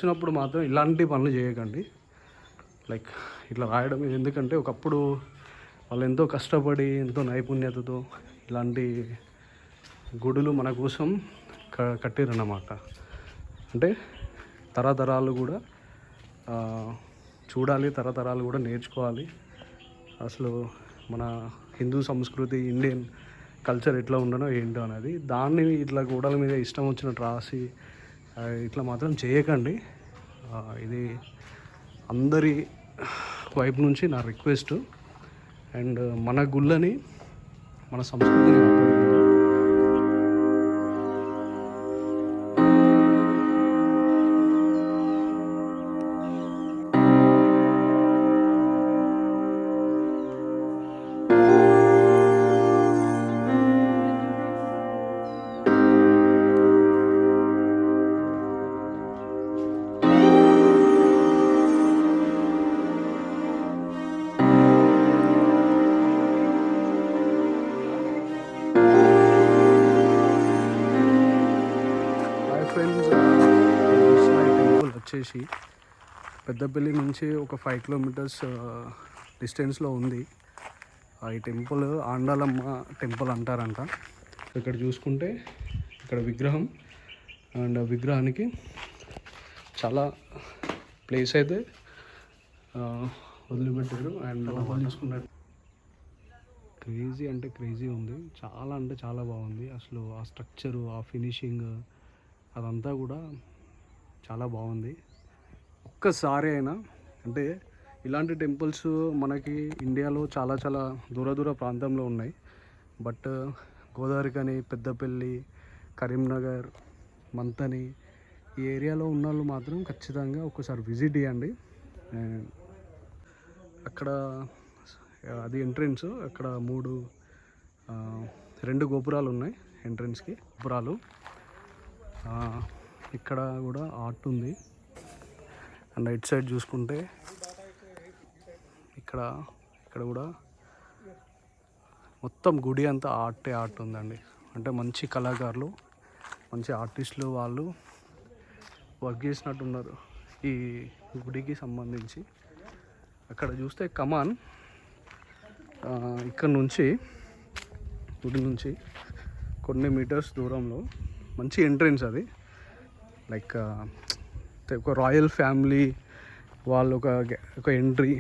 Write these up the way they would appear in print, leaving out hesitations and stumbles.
వచ్చినప్పుడు మాత్రం ఇలాంటి పనులు చేయకండి. లైక్ ఇట్లా రాయడం ఇది ఎందుకంటే ఒకప్పుడు వాళ్ళు ఎంతో కష్టపడి ఎంతో నైపుణ్యతతో ఇలాంటి గుడులు మన కోసం కట్టిరన్నమాట. అంటే తరతరాలు కూడా చూడాలి, తరతరాలు కూడా నేర్చుకోవాలి. అసలు మన హిందూ సంస్కృతి, ఇండియన్ కల్చర్ ఎట్లా ఉండనో ఏంటో అనేది, దాన్ని ఇట్లా గోడల మీద ఇష్టం వచ్చినట్టు రాసి ఇట్లా మాత్రం చేయకండి. ఇది అందరి వైపు నుంచి నా రిక్వెస్ట్. అండ్ మన గుళ్ళని, మన సంస్కృతిని వచ్చేసి పెద్దపల్లి నుంచి ఒక 5 కిలోమీటర్స్ డిస్టెన్స్లో ఉంది. ఈ టెంపుల్ ఆండాలమ్మ టెంపుల్ అంటారంట. ఇక్కడ చూసుకుంటే ఇక్కడ విగ్రహం, అండ్ విగ్రహానికి చాలా ప్లేస్ అయితే వదిలిపెట్టారు. అండ్ చూసుకున్నట్టు క్రేజీ అంటే క్రేజీ ఉంది, చాలా అంటే చాలా బాగుంది. అసలు ఆ స్ట్రక్చరు, ఆ ఫినిషింగ్ అదంతా కూడా చాలా బాగుంది. ఒక్కసారి అయినా అంటే ఇలాంటి టెంపుల్స్ మనకి ఇండియాలో చాలా చాలా దూర ప్రాంతంలో ఉన్నాయి. బట్ గోదావరిఖని, పెద్దపల్లి, కరీంనగర్, మంతని ఈ ఏరియాలో ఉన్న వాళ్ళు మాత్రం ఖచ్చితంగా ఒకసారి విజిట్ చేయండి. అక్కడ అది ఎంట్రెన్స్, అక్కడ 2 గోపురాలు ఉన్నాయి ఎంట్రెన్స్కి, గోపురాలు. ఇక్కడ కూడా ఆర్ట్ ఉంది. అండ్ రైట్ సైడ్ చూసుకుంటే ఇక్కడ కూడా మొత్తం గుడి అంతా ఆర్ట్ ఉందండి. అంటే మంచి కళాకారులు, మంచి ఆర్టిస్టులు వాళ్ళు వర్క్ చేసినట్టున్నారు ఈ గుడికి సంబంధించి. అక్కడ చూస్తే కమాన్, ఇక్కడ నుంచి గుడి నుంచి కొన్ని మీటర్స్ దూరంలో మంచి ఎంట్రెన్స్ అది. లైక్ ఒక రాయల్ ఫ్యామిలీ వాళ్ళు ఒక ఎంట్రీ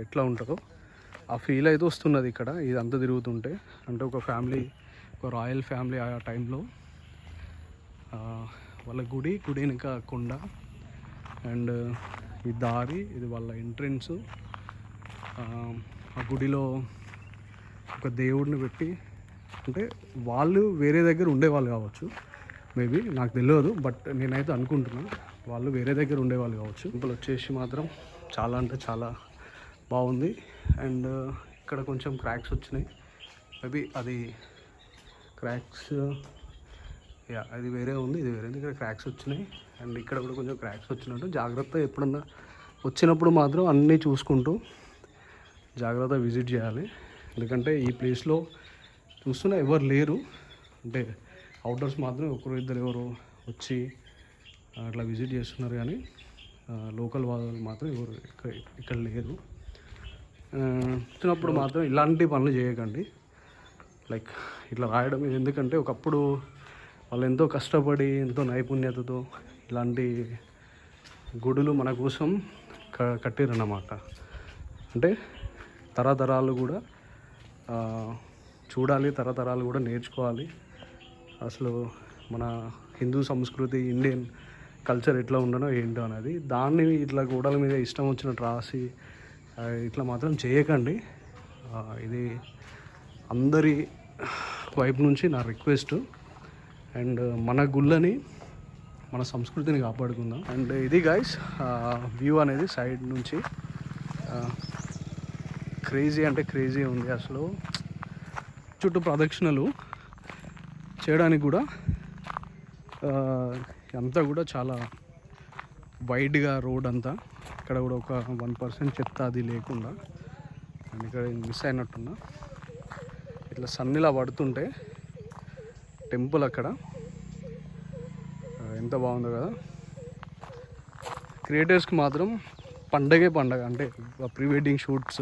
ఎట్లా ఉంటుందో ఆ ఫీల్ అయితే వస్తున్నది ఇక్కడ ఇదంతా తిరుగుతుంటే. అంటే ఒక ఫ్యామిలీ, ఒక రాయల్ ఫ్యామిలీ ఆ టైంలో వాళ్ళ గుడి వెనుక కొండ, అండ్ ఈ దారి, ఇది వాళ్ళ ఎంట్రెన్స్. ఆ గుడిలో ఒక దేవుడిని పెట్టి, అంటే వాళ్ళు వేరే దగ్గర ఉండేవాళ్ళు కావచ్చు, మేబీ నాకు తెలియదు, బట్ నేనైతే అనుకుంటున్నాను వాళ్ళు వేరే దగ్గర ఉండేవాళ్ళు కావచ్చు. టెంపుల్ వచ్చేసి మాత్రం చాలా అంటే చాలా బాగుంది. అండ్ ఇక్కడ కొంచెం క్రాక్స్ వచ్చినాయి, మేబీ అది క్రాక్స్, అది వేరే ఉంది, ఇది వేరే ఉంది. ఇక్కడ క్రాక్స్ వచ్చినాయి, అండ్ ఇక్కడ కూడా కొంచెం క్రాక్స్ వచ్చినట్టు. జాగ్రత్త, ఎప్పుడన్నా వచ్చినప్పుడు మాత్రం అన్నీ చూసుకుంటూ జాగ్రత్త విజిట్ చేయాలి. ఎందుకంటే ఈ ప్లేస్లో చూస్తున్నా ఎవరు లేరు, అంటే అవుటర్స్ మాత్రం ఒకరు ఇద్దరు ఎవరు వచ్చి అట్లా విజిట్ చేస్తున్నారు, కానీ లోకల్ వాళ్ళు మాత్రం ఎవరు ఇక్కడ లేరు. వచ్చినప్పుడు మాత్రం ఇలాంటి పనులు చేయకండి. లైక్ ఇట్లా రాయడం ఇది ఎందుకంటే ఒకప్పుడు వాళ్ళు ఎంతో కష్టపడి ఎంతో నైపుణ్యతతో ఇలాంటి గుడులు మన కోసం కట్టిరన్నమాట. అంటే తరతరాలు కూడా చూడాలి, తరతరాలు కూడా నేర్చుకోవాలి. అసలు మన హిందూ సంస్కృతి, ఇండియన్ కల్చర్ ఎట్లా ఉండనో ఏంటో అనేది, దాన్ని ఇట్లా గోడల మీద ఇష్టం వచ్చినట్టు రాసి ఇట్లా మాత్రం చేయకండి. ఇది అందరి వైపు నుంచి నా రిక్వెస్ట్. అండ్ మన గుళ్ళని, మన సంస్కృతిని కాపాడుకుందాం. అండ్ ఇది గైస్ వ్యూ అనేది సైడ్ నుంచి క్రేజీ అంటే క్రేజీ ఉంది. అసలు చుట్టూ ప్రదక్షిణలు చేయడానికి కూడా అంతా కూడా చాలా వైడ్గా రోడ్ అంతా. ఇక్కడ కూడా ఒక 1% చెత్త అది లేకుండా. అండ్ ఇక్కడ మిస్ అయినట్టున్నా, ఇట్లా సన్నిలా పడుతుంటే టెంపుల్ అక్కడ ఎంత బాగుందో కదా. క్రియేటర్స్కి మాత్రం పండగే పండగ. అంటే ప్రీ వెడ్డింగ్ షూట్స్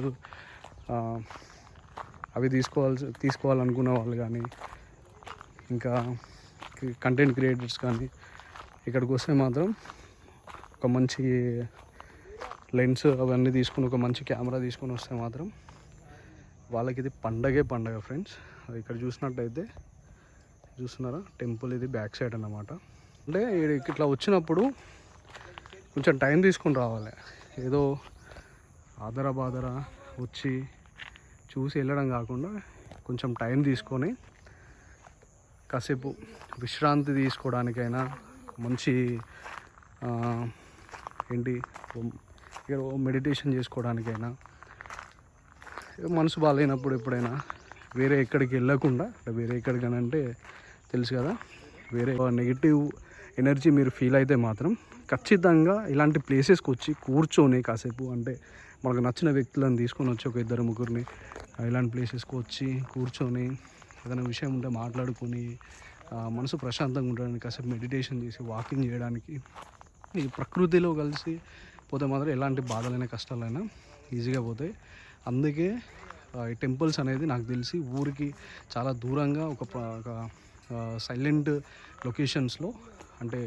అవి తీసుకోవాలనుకున్న వాళ్ళు కానీ, ఇంకా కంటెంట్ క్రియేటర్స్ కానీ ఇక్కడికి వస్తే మాత్రం ఒక మంచి లెన్స్ అవన్నీ తీసుకుని ఒక మంచి కెమెరా తీసుకొని వస్తే మాత్రం వాళ్ళకి ఇది పండగే పండగ ఫ్రెండ్స్. ఇక్కడ చూసినట్టయితే చూస్తున్నారా టెంపుల్, ఇది బ్యాక్ సైడ్ అన్నమాట. అంటే ఇట్లా వచ్చినప్పుడు కొంచెం టైం తీసుకొని రావాలి. ఏదో ఆదరా వచ్చి చూసి వెళ్ళడం కాకుండా కొంచెం టైం తీసుకొని కాసేపు విశ్రాంతి తీసుకోవడానికైనా, మంచి మెడిటేషన్ చేసుకోవడానికైనా, మనసు బాగాలేనప్పుడు ఎప్పుడైనా వేరే ఎక్కడికి వెళ్ళకుండా, వేరే ఎక్కడికనంటే తెలుసు కదా, వేరే నెగిటివ్ ఎనర్జీ మీరు ఫీల్ అయితే మాత్రం ఖచ్చితంగా ఇలాంటి ప్లేసెస్కి వచ్చి కూర్చొని కాసేపు, అంటే మనకు నచ్చిన వ్యక్తులను తీసుకొని వచ్చి ఒక 2-3 ఇలాంటి ప్లేసెస్కి వచ్చి కూర్చొని ఏదైనా విషయం ఉంటే మాట్లాడుకొని మనసు ప్రశాంతంగా ఉండడానికి, కాసేపు మెడిటేషన్ చేసి వాకింగ్ చేయడానికి, ఈ ప్రకృతిలో కలిసి పోతే మాత్రం ఎలాంటి బాధలైనా కష్టాలైనా ఈజీగా పోతాయి. అందుకే ఈ టెంపుల్స్ అనేది నాకు తెలిసి ఊరికి చాలా దూరంగా ఒక సైలెంట్ లొకేషన్స్లో, అంటే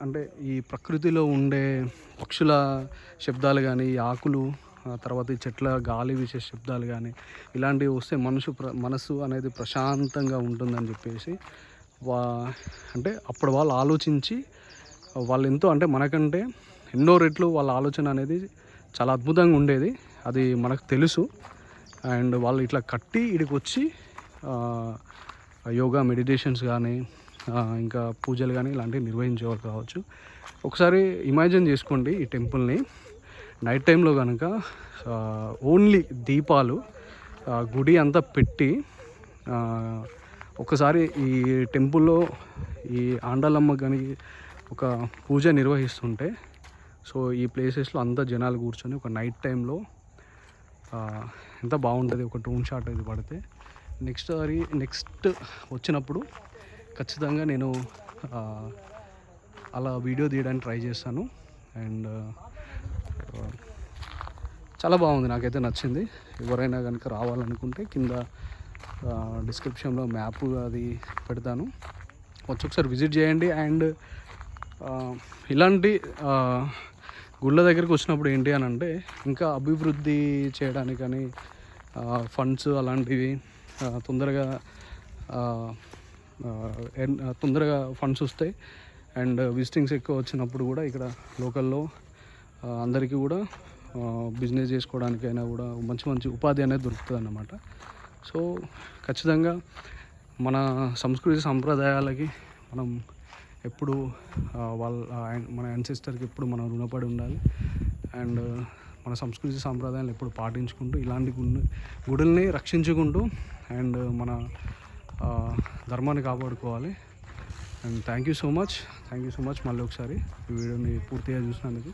అంటే ఈ ప్రకృతిలో ఉండే పక్షుల శబ్దాలు కానీ, ఈ ఆకులు, తర్వాత ఈ చెట్ల గాలి వీచే శబ్దాలు కానీ ఇలాంటివి వస్తే మనసు అనేది ప్రశాంతంగా ఉంటుందని చెప్పేసి అంటే అప్పుడు వాళ్ళు ఆలోచించి వాళ్ళు ఎంతో, అంటే మనకంటే ఎన్నో రెట్లు వాళ్ళ ఆలోచన అనేది చాలా అద్భుతంగా ఉండేది. అది మనకు తెలుసు. అండ్ వాళ్ళు ఇట్లా కట్టి ఇక్కడికి వచ్చి యోగా, మెడిటేషన్స్ కానీ, ఇంకా పూజలు కానీ ఇలాంటివి నిర్వహించేవారు కావచ్చు. ఒకసారి ఇమాజిన్ చేసుకోండి ఈ టెంపుల్ని నైట్ టైంలో కనుక ఓన్లీ దీపాలు గుడి అంతా పెట్టి ఒకసారి ఈ టెంపుల్లో ఈ ఆండాలమ్మ కానీ ఒక పూజ నిర్వహిస్తుంటే, సో ఈ ప్లేసెస్లో అంతా జనాలు కూర్చొని ఒక నైట్ టైంలో ఎంత బాగుంటుంది. ఒక డ్రోన్ షాట్ ఇది పడితే నెక్స్ట్ వచ్చినప్పుడు ఖచ్చితంగా నేను అలా వీడియో తీయడానికి ట్రై చేస్తాను. అండ్ చాలా బాగుంది, నాకైతే నచ్చింది. ఎవరైనా కనుక రావాలనుకుంటే కింద డిస్క్రిప్షన్లో మ్యాప్ అది పెడతాను, వచ్చి ఒకసారి విజిట్ చేయండి. అండ్ ఇలాంటి గుళ్ళ దగ్గరికి వచ్చినప్పుడు ఏంటి అని అంటే, ఇంకా అభివృద్ధి చేయడానికని ఫండ్స్ అలాంటివి తొందరగా ఫండ్స్ వస్తాయి. అండ్ విజిటింగ్స్ ఎక్కువ వచ్చినప్పుడు కూడా ఇక్కడ లోకల్లో అందరికీ కూడా బిజినెస్ చేసుకోవడానికైనా కూడా మంచి ఉపాధి అనేది దొరుకుతుంది అన్నమాట. సో ఖచ్చితంగా మన సంస్కృతి సంప్రదాయాలకి మనం ఎప్పుడు మన యాన్సెస్టర్కి ఎప్పుడు మనం రుణపడి ఉండాలి. అండ్ మన సంస్కృతి సాంప్రదాయాలు ఎప్పుడు పాటించుకుంటూ ఇలాంటి గుడుల్ని రక్షించుకుంటూ అండ్ మన ధర్మాన్ని కాపాడుకోవాలి. And thank you so much మళ్ళీ ఒకసారి ఈ వీడియోని పూర్తిగా చూసినందుకు.